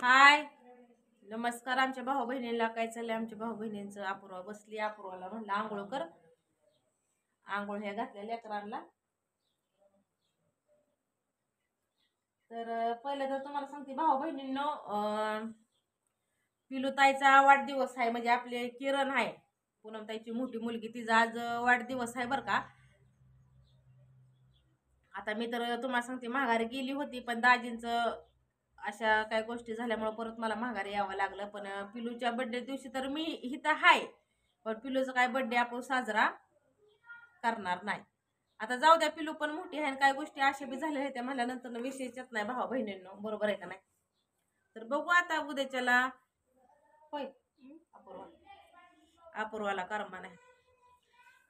हाय, नमस्कार. आमच्या भाऊ बहिणीला काय चाललंय? आमच्या भाऊ बहिणींचं अपूर्वा बसली. अपूर्वाला म्हणलं आंघोळ कर. आंघोळ ह्या घातल्या लेकरांना. तर पहिलं तर तुम्हाला सांगते भाऊ बहिणींनो, पिलूताईचा वाढदिवस आहे. म्हणजे आपले किरण आहे, पूनमताईची मोठी मुलगी, तिचा आज वाढदिवस आहे बरं का. आता मी तर तुम्हाला सांगते माघारी गेली होती, पण दाजींचं अशा काही गोष्टी झाल्यामुळे परत मला माघारी यावं लागलं. पण पिलूच्या बर्थडे दिवशी तर मी इथं आहे, पण पिलूचा काय बर्थडे आपण साजरा करणार नाही. आता जाऊ द्या, पिलू पण मोठी आहे आणि काय गोष्टी अशा बी झालेल्या आहेत म्हणल्यानंतर विषयच नाही भावा बहिणींनो, बरोबर आहे का नाही? तर बघू आता उद्याच्याला. होय, अपूर्वा अपूर्वाला कर्मा नाही.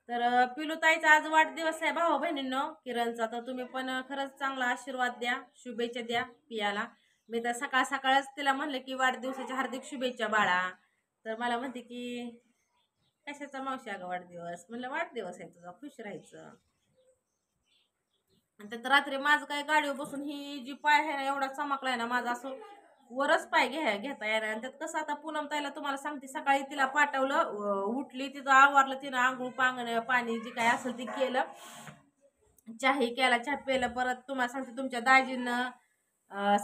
तर पिलूताईचा आज वाढदिवस आहे भावा बहिणींनो किरणचा. तर तुम्ही पण खरंच चांगला आशीर्वाद द्या, शुभेच्छा द्या पियाला. मी तर सकाळ सकाळच तिला म्हणलं की वाढदिवसाच्या हार्दिक शुभेच्छा बाळा. तर मला म्हणते की कशाचा मावशी अगं वाढदिवस? म्हणलं वाढदिवस आहे तुझा, खुश राहायचं. आणि त्यात रात्री माझं काय गाडीवर बसून ही जी पाय आहे ना एवढा चमकलाय ना माझा, असं वरच पाय घेता येणार. आणि त्यात कसं आता पूनम ताईला तुम्हाला सांगते, सकाळी तिला पाठवलं, उठली, तिचं आवरलं, तिनं आंघोळ पाणी जे काय असेल ते केलं, चहाही केला, चहा प्यायला. परत तुम्हाला सांगते तुमच्या दाजीनं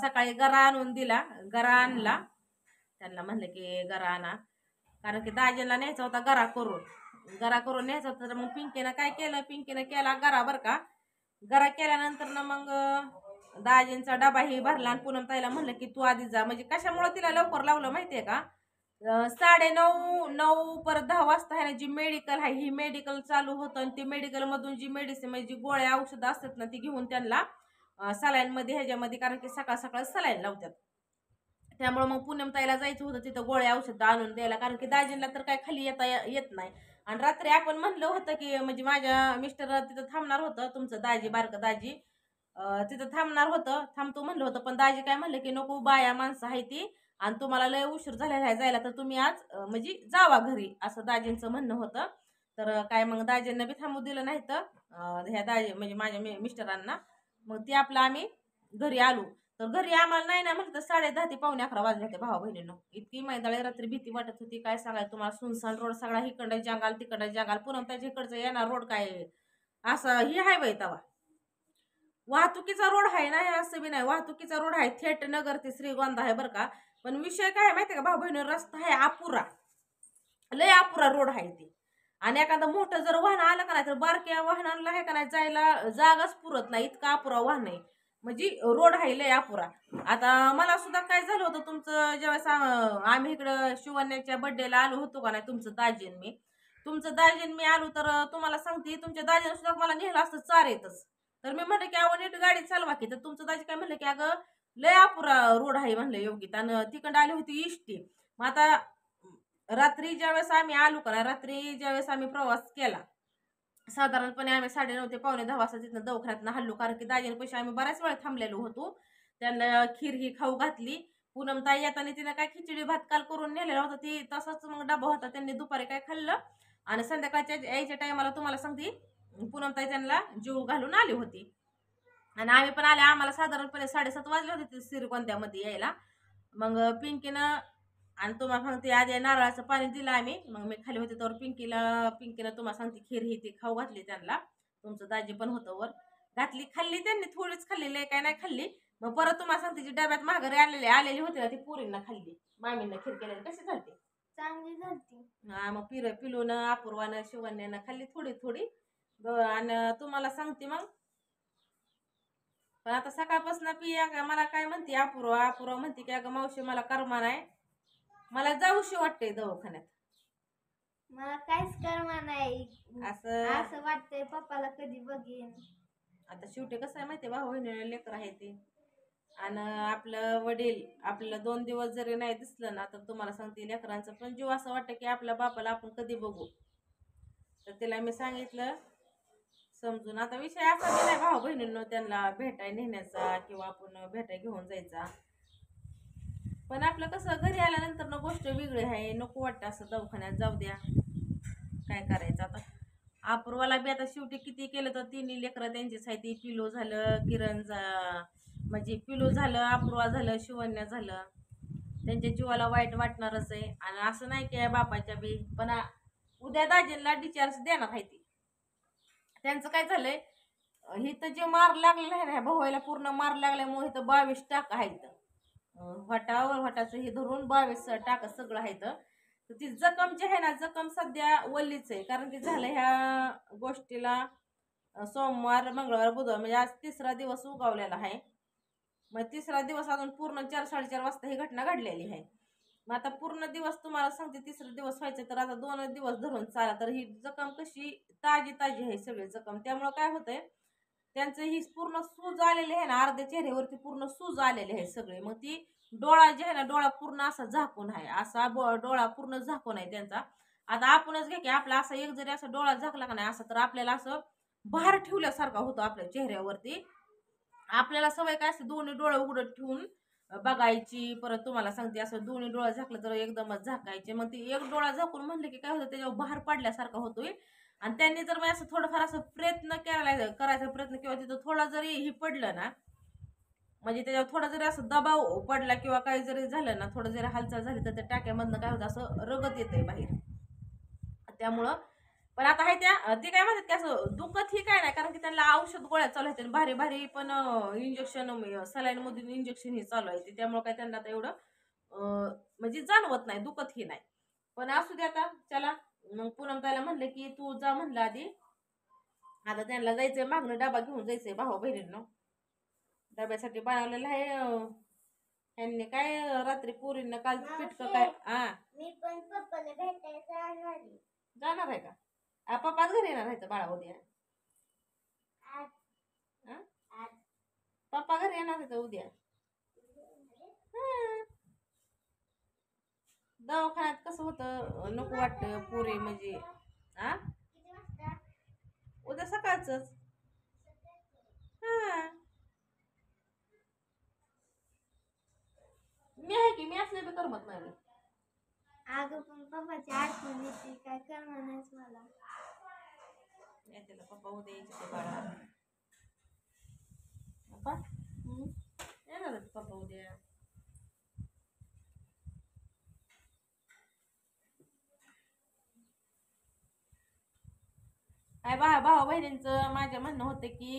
सकाळी गरा आणून दिला, गरा आणला. त्यांना म्हणलं की गरा आणा, कारण की दाजीला न्यायचा होता गरा करून न्यायचा होता. तर मग पिंकीनं काय केलं, पिंकीनं केला गरा बरं का. गरा केल्यानंतर ना मग दाजींचा डबाही भरला आणि पूनम ताईला म्हणलं की तू आधी जा. म्हणजे कशामुळे तिला लवकर लावलं माहितीये का? 9:30 परत 10 वाजता आहे ना, जी मेडिकल आहे ही मेडिकल चालू होतं. आणि ती मेडिकल मधून जी मेडिसिन म्हणजे जी गोळ्या औषधं असतात ना, ती घेऊन त्यांना सलाईन मध्ये ह्याच्यामध्ये, कारण की सकाळ सकाळ सलाईन लावतात. त्यामुळे मग पूनम ताईला जायचं होतं तिथं गोळ्या औषधं आणून द्यायला, कारण की दाजींना तर काय खाली येत नाही. आणि रात्री आपण म्हणलं होतं की म्हणजे माझ्या मिस्टर तिथं थांबणार होतं, तुमचं दाजी, बारकं दाजी तिथं थांबणार होतं, थांबतो म्हणलं होतं. पण दाजी काय म्हणलं की नको, बाया माणसं आहे ती आणि तुम्हाला लय उशीर झालेला आहे जायला, तर तुम्ही आज म्हणजे जावा घरी, असं दाजींचं म्हणणं होतं. तर काय मग दाजींना बी थांबू दिलं नाही. तर ह्या दाजी म्हणजे माझ्या मिस्टरांना, मग ते आपलं आम्ही घरी आलो. तर घरी आम्हाला नाही ना म्हणलं तर 10:30 ते पावणे 11 वाजले होते भावा बहिणीनं. इतकी मैदाळी रात्री भीती वाटत होती, काय सांगायचं तुम्हाला. सुनसान रोड सगळा, हिकडं जंगाल तिकडं जंगाल. पुन्हा त्याच्या इकडचं येणार रोड काय असं ही आहे बाई तवा. वाहतुकीचा रोड आहे ना, हे असं बी नाही, वाहतुकीचा रोड आहे. थेट नगर ते श्रीगोंदा आहे बरं का. पण विषय काय आहे माहितीये का भाऊ बहिणी, रस्ता आहे अपुरा, लय अपुरा रोड आहे ते. आणि एखादं मोठं जर वाहन आलं का नाही, तर बारक्या वाहनांना आहे का नाही जायला जागाच पुरत नाही, इतका अपुरा वाहन आहे. म्हणजे रोड आहे लय अपुरा. आता मला सुद्धा काय झालं होतं, तुमचं ज्यावेळेस आम्ही इकडं शिवण्याच्या बर्थडेला आलो होतो का नाही, तुमचं दाजीन मी आलो. तर तुम्हाला सांगते तुमच्या दाजीनं सुद्धा मला नेलं असतं चारेतच. तर मी म्हणलं की अहो नीट गाडी चालवा की. तर तुमचं दाजी काय म्हणलं की अगं लय अपुरा रोड आहे म्हणलं योगित. आणि तिकडं आली होती इष्टी. मग आता रात्री ज्यावेळेस आम्ही आलो का नाही, रात्री ज्यावेळेस आम्ही प्रवास केला, साधारणपणे आम्ही 9:30 ते पावणे 10 वाजता तिथनं दवाखान्यात हल्लो, कारण की दाजींपाशी आम्ही बऱ्याच वेळ थांबलेलो होतो. त्यांना खीर ही खाऊ घातली. पूनम ताई येताना तिने काय खिचडी भात काल करून नेलेला होता, ती तसाच मग डबा होता. त्यांनी दुपारी काय खाल्लं आणि संध्याकाळच्या यायच्या टायमाला तुम्हाला सांगते पूनम ताई त्यांना जीव घालून आली होती. आणि आम्ही पण आले, आम्हाला साधारणपणे 7:30 वाजले होते ते श्रीगोंद्यामध्ये यायला. मग पिंकीनं आणि तुम्हाला सांगते आधी नारळाचं पाणी दिलं आम्ही. मग मी खाली होते तर पिंकीनं तुम्हाला सांगते खीर ही ती खाऊ घातली त्यांना. तुमचं दाजी पण होतं वर, घातली, खाल्ली त्यांनी, थोडीच खाल्ली, लय काय नाही खाल्ली. मग परत तुम्हाला सांगते जी डब्यात माघारी आलेली होती ना, ती पुरींना खाल्ली. मामींना खीर केलेली कशी झाली? चांगली झाली. हा, मग पिलून, अपूर्वानं, शिवण्यानं खाल्ली थोडी थोडी. आणि तुम्हाला सांगते मग, पण आता सकाळपासून पिया मला काय म्हणते, अपूर्वा म्हणते की अगं मावशी मला कर्मा नाही, मला जाऊशी वाटते दवाखान्यात. मला काहीच कर्मा नाही, असं असं वाटतंय पप्पाला कधी बघेन. आता शेवटी कसं आहे माहितीये, भाऊ बहिणीला लेकर आहे ते. आणि आपलं वडील आपल्याला 2 दिवस जरी नाही दिसलं ना, तर तुम्हाला सांगते लेकरांचं पण जीव असं वाटतं की आपल्या बापाला आपण कधी बघू. तर तिला मी सांगितलं समजून. आता विषय असा बी नाही भाऊ बहिणींनो त्यांना भेटाय नेण्याचा किंवा आपण भेटाय घेऊन जायचा. पण आपलं कसं घरी आल्यानंतर ना गोष्ट वेगळी आहे, नको वाटतं असं दवाखान्यात जाऊ द्या, काय करायचं आता. अपूर्वाला बी आता शेवटी किती केलं तर तिन्ही लेकरं त्यांचीच आहे. ती पिलो झालं, किरण म्हणजे पिलो झालं, अपूर्वा झालं, शिवण्या झालं. त्यांच्या जीवाला वाईट वाटणारच आहे. आणि असं नाही की बापाच्या बी पण उद्या दाजींना डिस्चार्ज देणार आहे ती. त्यांचं काय झालंय, इथं जे मार लागलेला आहे ना, भावायला पूर्ण मार लागल्यामुळे इथं 22 टाका आहेत. व्हटाचं हे धरून 22 टाका सगळं आहेत. तर ती जखम जी आहे ना, जखम सध्या वल्लीच आहे. कारण की झालं ह्या गोष्टीला सोमवार, मंगळवार, बुधवार म्हणजे आज 3रा दिवस उगवलेला आहे. मग 3रा दिवस अजून पूर्ण 4-4:30 वाजता ही घटना घडलेली आहे. मग आता पूर्ण दिवस तुम्हाला सांगते 3रा दिवस व्हायचे तर आता 2 दिवस धरून चाला. तर ही जखम कशी ताजी आहे सगळी जखम. त्यामुळं काय होतंय, त्यांचं ही पूर्ण सूज आलेली आहे ना, अर्ध्या चेहऱ्यावरती पूर्ण सूज आलेली आहे सगळे. मग ती डोळा जे आहे ना, डोळा पूर्ण असा झाकून आहे, असा डोळा पूर्ण झाकून आहे त्यांचा. आता आपणच घ्या की आपला असा एक जरी असा डोळा झाकला का नाही असं, तर आपल्याला असं भार ठेवल्यासारखा होतो आपल्या चेहऱ्यावरती. आपल्याला सवय काय असते, दोन्ही डोळे उघडत ठेवून बघायची. परत तुम्हाला सांगते असं दोन्ही डोळा झाकलं तर एकदमच झाकायचे. मग ती एक डोळा झाकून म्हणले की काय होतं, त्याच्यावर भार पडल्यासारखा होतोय. आणि त्यांनी जर मग असं थोडंफार असं प्रयत्न करायचा प्रयत्न किंवा तिथं थोडा जरी ही पडलं ना, म्हणजे त्याच्यावर थोडा जरी असं दबाव पडला किंवा काही जरी झालं ना, थोडं जरी हालचाल झाली तर त्या टाक्यामधनं काय होतं, असं रगत येतंय बाहेर. त्यामुळं पण आता आहे ते काय म्हणतात की असं दुखत ही काय नाही, कारण की त्यांना औषध गोळ्या चालू आहेत. भारी भारी पण इंजेक्शन, सलाईन मधून इंजेक्शन ही चालू आहे. त्यामुळे काय त्यांना आता एवढं म्हणजे जाणवत नाही, दुखत ही नाही. पण असू दे आता चला. मग पूनम ताईला म्हणलं की तू जा म्हणलं आधी. आता त्यांना जायचंय मागणं, डबा घेऊन जायचंय भाऊ बहिणींनो. डब्यासाठी बनवलेलं आहे. यांनी काय रात्री पोरींना काल पिटकं काय मी पण पप्पाला भेटायला जाणार आहे का? पप्पाच घरी येणार आहे बाळा उद्या. पप्पा घरी येणार आहे उद्या. दवाखान्यात कसं होतं, नको वाटतं पोरी म्हणजे उद्या सकाळच. मी आहे की, मी असले तर करमत नाही. अगं पण पप्पाची आठवण येते, काय करणार नाहीस मला. येते पप्पा उद्या यायचे ते बाळा. पप्पा येणार पप्पा उद्या. काय भाऊ बहिणींचं माझ्या म्हणणं होतं की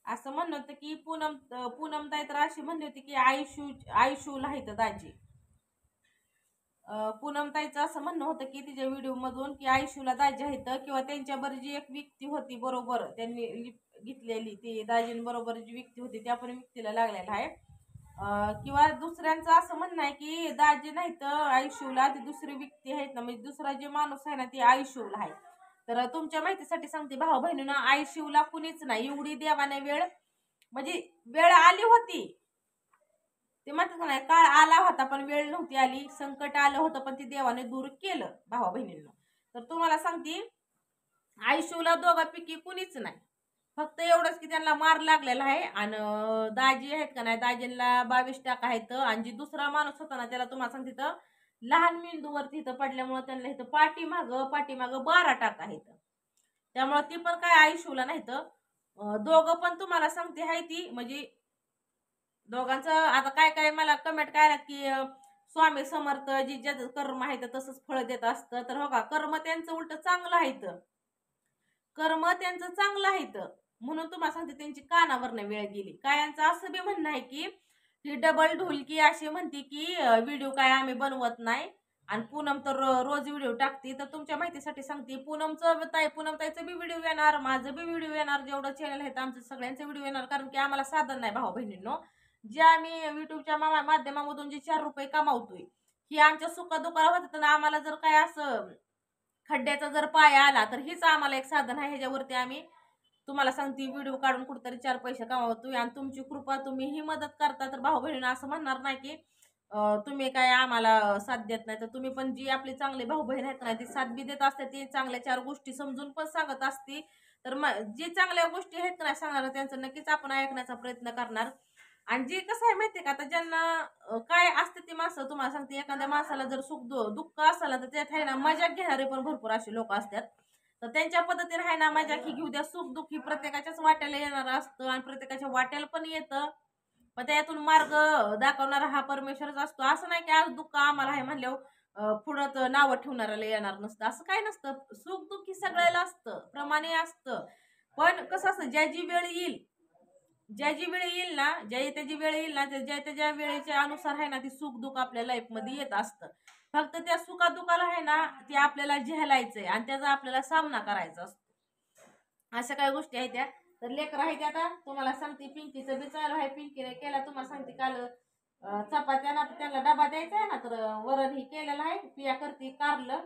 असं म्हणणं होतं की पूनम ताई तर अशी म्हणली होती की आयुष्यूला आहे दाजी. पूनम ताईचं असं म्हणणं होतं की तिच्या व्हिडिओ मधून की आयुष्यूला दाजी आहेत, किंवा त्यांच्याबरोबर जी एक व्यक्ती होती बरोबर त्यांनी घेतलेली ती दाजींबरोबर जी व्यक्ती होती त्या पण व्यक्तीला लागलेला आहे. किंवा दुसऱ्यांचं असं म्हणणं आहे की दाजी नाही तर आयुष्यूला ती दुसरी व्यक्ती आहेत ना, म्हणजे दुसरा जे माणूस आहे ना ती आयुष्यूला आहे. तर तुमच्या माहितीसाठी सांगते भाऊ बहिणींना, आयुष्यूला कुणीच नाही. एवढी देवाने वेळ म्हणजे वेळ आली होती, ते म्हणतात नाही काळ आला होता पण वेळ नव्हती आली. संकट आलं होतं पण ती देवाने दूर केलं भावा बहिणींना. तर तुम्हाला सांगते आयुष्यूला दोघांपैकी कुणीच नाही. फक्त एवढंच की त्यांना मार लागलेला आहे. आणि दाजी आहेत का नाही, दाजींना 22 टाका आहेत. आणि जी दुसरा माणूस होता ना त्याला तुम्हाला सांगते तर लहान मेंदूवरती इथं पडल्यामुळे त्यांना इथं पाठीमाग 12 टाका आहेत. त्यामुळे ती पण काय आयुष्यूला नाही. तर दोघं पण तुम्हाला सांगते आहे ती म्हणजे दोघांचं आता काय काय मला कमेंट काय की स्वामी समर्थ जी ज्याचं कर्म आहे तसंच फळ देत असतं. तर हो का, कर्म त्यांचं उलट चांगलं आहे, कर्म त्यांचं चांगलं आहे. म्हणून तुम्हाला सांगते त्यांची कानावरनं वेळ गेली. कायांचं असं बी म्हणणं आहे की ही डबल ढोलकी अशी म्हणते की व्हिडिओ काय आम्ही बनवत नाही आणि पूनम तर रोज व्हिडिओ टाकते. तर तुमच्या माहितीसाठी सांगते, पूनम ताईचं बी व्हिडिओ येणार, माझं बी व्हिडिओ येणार, जेवढं चॅनल आहे आमचं सगळ्यांचं व्हिडिओ येणार. कारण की आम्हाला साधन नाही भाऊ बहिणींनो. जे आम्ही युट्यूबच्या माध्यमामधून जे 4 रुपये कमावतोय ही आमच्या सुखदुःखाला होतं. तर आम्हाला जर काय असं खड्ड्याचा जर पाय आला तर हीच आम्हाला एक साधन आहे. ह्याच्यावरती आम्ही तुम्हाला सांगते व्हिडिओ काढून कुठेतरी 4 पैसे कमावतोय. आणि तुमची कृपा, तुम्ही ही मदत करता. तर भाऊ बहिणींना असं म्हणणार नाही की तुम्ही काय आम्हाला साथ देत नाही. तर तुम्ही पण जी आपली चांगले भाऊ बहीण आहेत ना ती साथ बी देत असते, ती चांगल्या 4 गोष्टी समजून पण सांगत असते. तर जे चांगल्या गोष्टी आहेत ना सांगणार त्यांचं नक्कीच आपण ऐकण्याचा प्रयत्न करणार. आणि जे कसं आहे माहितीये का, आता ज्यांना काय असते ती माणसं तुम्हाला सांगते, एखाद्या माणसाला जर दुःख असेल तर त्यात आहे ना मजाक घेणारे पण भरपूर असे लोक असतात. तर त्यांच्या पद्धतीने आहे ना मजाक ही घेऊ द्या. सुख दुःख ही प्रत्येकाच्याच वाट्याला येणार असतं आणि प्रत्येकाच्या वाट्याला पण येतं. पण त्यातून मार्ग दाखवणारा हा परमेश्वरच असतो. असं नाही की आज दुःख आम्हाला आहे म्हणल्यावर पुढं तर नावं ठेवणाऱ्याला येणार नसतं, असं काय नसतं. सुख दुःख ही सगळ्याला असतं, प्रमाणे असतं. पण कसं असतं, ज्याची वेळ येईल, ज्याची वेळ येईल ना, ज्या त्याची वेळ येईल ना, ज्या त्याच्या वेळेच्या अनुसार आहे ना, ती सुख दुःख आपल्या लाईफ मध्ये येत असतं. फक्त त्या सुखा दुःखाला आहे ना, ते आपल्याला झेलायचंय आणि त्याचा आपल्याला सामना करायचा असतो. अशा काही गोष्टी आहेत त्या. तर लेकर आहे ते आता तुम्हाला सांगते, पिंकीचं बी चालू आहे. पिंकीने केला तुम्हाला सांगते काल चपात्या ना, त्याला डबा द्यायचा आहे ना, तर वरण ही केलेलं आहे. पिया करते कारलं,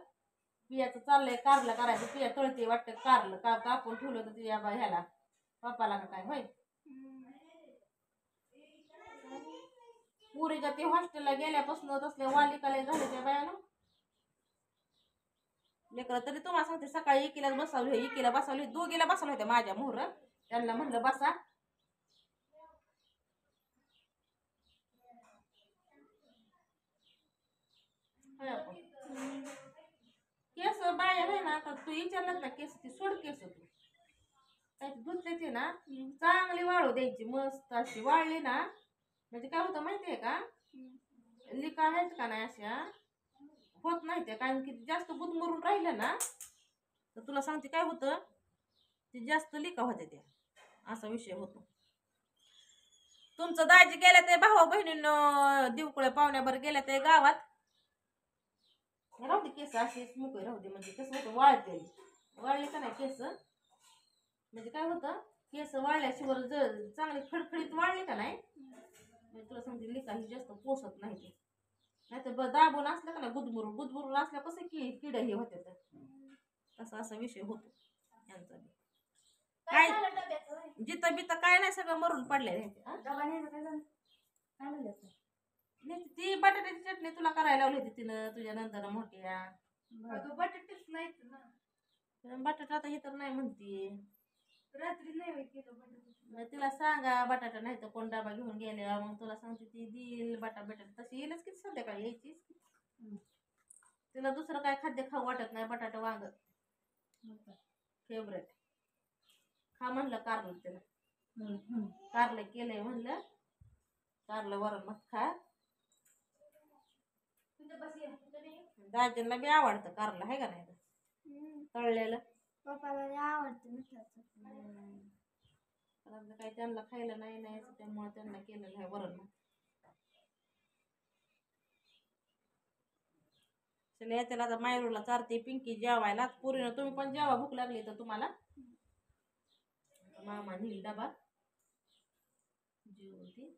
पियाचं चाललंय कारलं करायचं. पिया तळते वाटतं कारलं कापून ठेवलं होतं तिच्या ह्याला पप्पाला का काय होय. पुरीच्या ते हॉस्टेलला गेल्यापासून तसल्या वालिकालय झाले त्या बायाला लेकर. तरी तुम्हाला सांगते सकाळी एकीला बसवली, एकीला बसवली, दोघीला बसवलं होत्या माझ्या मोहर. त्यांना म्हणलं बसा. केस बाहेर आहे ना, आता तू विचारलं ना केस, ती सोड केस तू काय धुतले ते ना, चांगली वाळू द्यायची. मस्त अशी वाळली ना, म्हणजे काय होतं माहितीये का, लिका आहेत का नाही अशा होत नाही त्या. कारण की जास्त गुदमरून राहिलं ना, तर तुला सांगते काय होतं, ते जास्त लिका होते त्या. असा विषय होतो. तुमचं दाजी गेल्या ते भावा बहिणीनं दिवकुळे पाहुण्यावर गेल्या ते गावात. राहू दे केस अशीच मोकळी राहू दे. म्हणजे कसं होतं, वाळते वाळले का नाही केस, म्हणजे काय होतं, केस वाळल्याशिवाय चांगली खडखडीत वाळले का नाही, म्हणजे तुला सांगते लिका ही जास्त पोसत नाही ते. नाही तर दाबून असलं का नाही, गुदमुरून गुदमुरून असल्या कसं की किड हे होते. तर तसा असा विषय होतो यांचा बी. काय जिथं बिथं काय नाही, सगळं मरून पडले. ती बटाट्याची चटणी तुला करायला लावली होती तिनं तुझ्या नंतर मोठ्या. बटाटेच नाहीत ना, बटाटा आता हे तर नाही म्हणते. रात्री नाही केलं तिला सांगा बटाटा नाही तर कोण डबा घेऊन गेल्या, मग तुला सांगते ती देईल बटाटा. तशी येईलच की संध्याकाळी यायचीच. तिला दुसरं काय खाद्य खाऊ वाटत नाही, बटाटा वांग फेवरेट. खा म्हणलं कारलं तिला, कारलं केलंय म्हणलं, कारलं वरण मग खा. दाजींना बी आवडतं कारलं आहे का नाही, तळलेलं. पप्पाला आवडतं मिठाचं. काही त्यांना खायला नाही नाही, त्यामुळे त्यांना केलेलं आहे वरण. चला त्याला आता मायरूला चारते पिंकी जेवायला. पुरीनं तुम्ही पण जेवा, भूक लागली तर तुम्हाला. मामा नील डबा जेवते.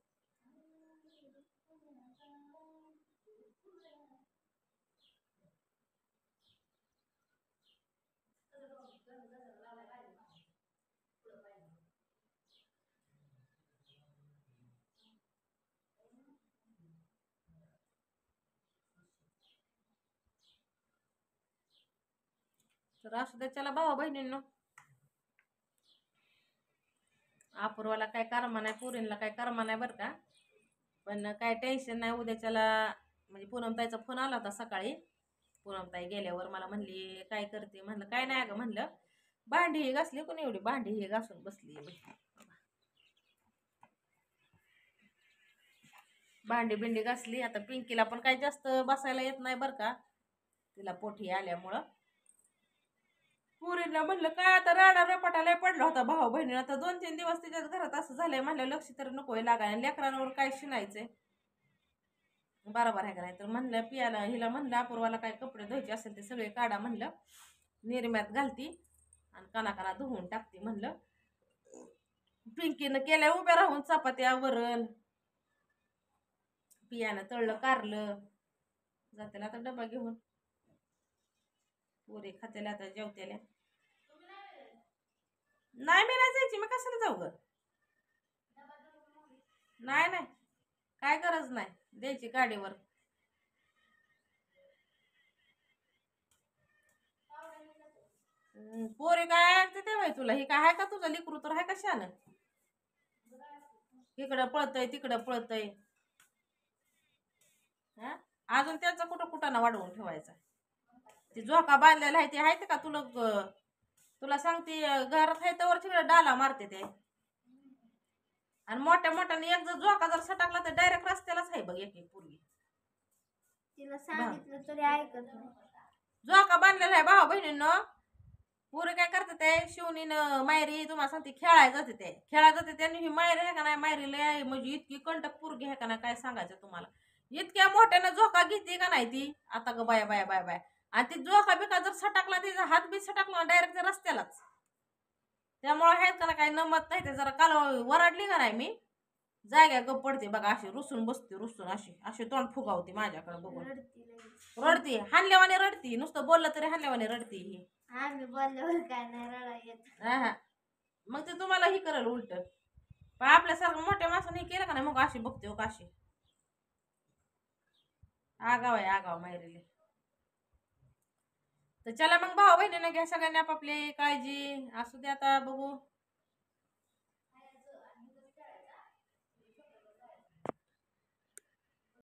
तर असू द्या चला भावा बहिणींनो. अपूर्वाला काय कर्मा नाही, पुरीला काय कर्मा नाही बरं का. पण काय टेन्शन नाही उद्याच्याला. म्हणजे पूनमताईचा फोन आला होता सकाळी. पूनमताई गेल्यावर मला म्हणली काय करते, म्हणलं काय नाही अगं, म्हणलं भांडी ही घासली कोणी, एवढी भांडी ही घासून बसली. भांडी बिंडी घासली. आता पिंकीला पण काही जास्त बसायला येत नाही बरं का, तिला पोठी आल्यामुळं. पुरीला म्हणलं काय आता राडा रपाटाला पडला होता भाऊ बहिणीला. तर 2-3 दिवस तिच्याच घरात असं झालंय, म्हणलं लक्ष तर नकोय लागाय, लेकरांवर काय शिनायचंय, बरोबर आहे का नाही. तर म्हणलं पियाला हिला म्हणलं अपूर्वाला काय कपडे धुवायचे असेल ते सगळे काढा, म्हणलं निर्म्यात घालती आणि कणाकणा धुवून टाकते. म्हणलं पिंकीनं केल्या उभ्या राहून चपात्या वरण, पियानं तळलं कारलं. जाते आता डबा घेऊन, पोरी खात्याला आता जेवत्याला. नाही मी नाही जायची, मग कशाला जाऊ ग. नाही नाही काय गरज नाही द्यायची गाडीवर. पोरी काय ऐकते ते बाई तुला, ही काय आहे का तुझं लिकरू तर आहे कशानं, इकडं पळतय तिकडं पळतय. हा अजून त्याचा कुठं कुठाना वाढवून ठेवायचा. ती झोका बांधलेला आहे ते आहे का तुला, तुला सांगते घरात आहे तर तिकडे डाला मारते ते. आणि मोठ्या मोठ्याने एक जर झोका जर सटाकला तर डायरेक्ट रस्त्यालाच आहे बघ एक एक पोरगी. तिला सांगितलं तरी ऐकत नाही. झोका बांधलेला आहे भाऊ बहिणींनो. पुरे काय करते ते शिवणीन मायरी तुम्हाला सांगते खेळायला जाते त्यांनी ही मायरी आहे का नाही, मायरी लय म्हणजे इतकी कंटक पोरगी आहे का नाही काय सांगायचं तुम्हाला. इतक्या मोठ्यानं झोका घेते का नाही ती आता ग बाय बाय बाय बाय. आणि ती झोका बिका जर सटाकला तिचा हात बी सटाकला डायरेक्ट रस्त्यालाच. त्यामुळे आहेत का ना काही नमत नाही ते जरा काल वराडली का नाही मी जाग्या गप पडते बघा अशी रुसून बसते रुसून अशी अशी तोंड फुगावते माझ्याकडे बघून. रडती लगेच. रडती हानल्यावाने रडती नुसतं बोललं तरी हानल्यावाने रडती ही. आम्ही बोलल्यावर काय नाही रडा येत. हा मग ते तुम्हाला ही करेल उलट. पण आपल्यासारखं मोठ्या माणसाने केलं का नाही मग अशी बघते हो काशी. आगाव आहे आगाव मायरीले. तर चला मग भाऊ बहिणीने घ्या सगळ्यांनी आपापली काळजी. असू दे आता बघू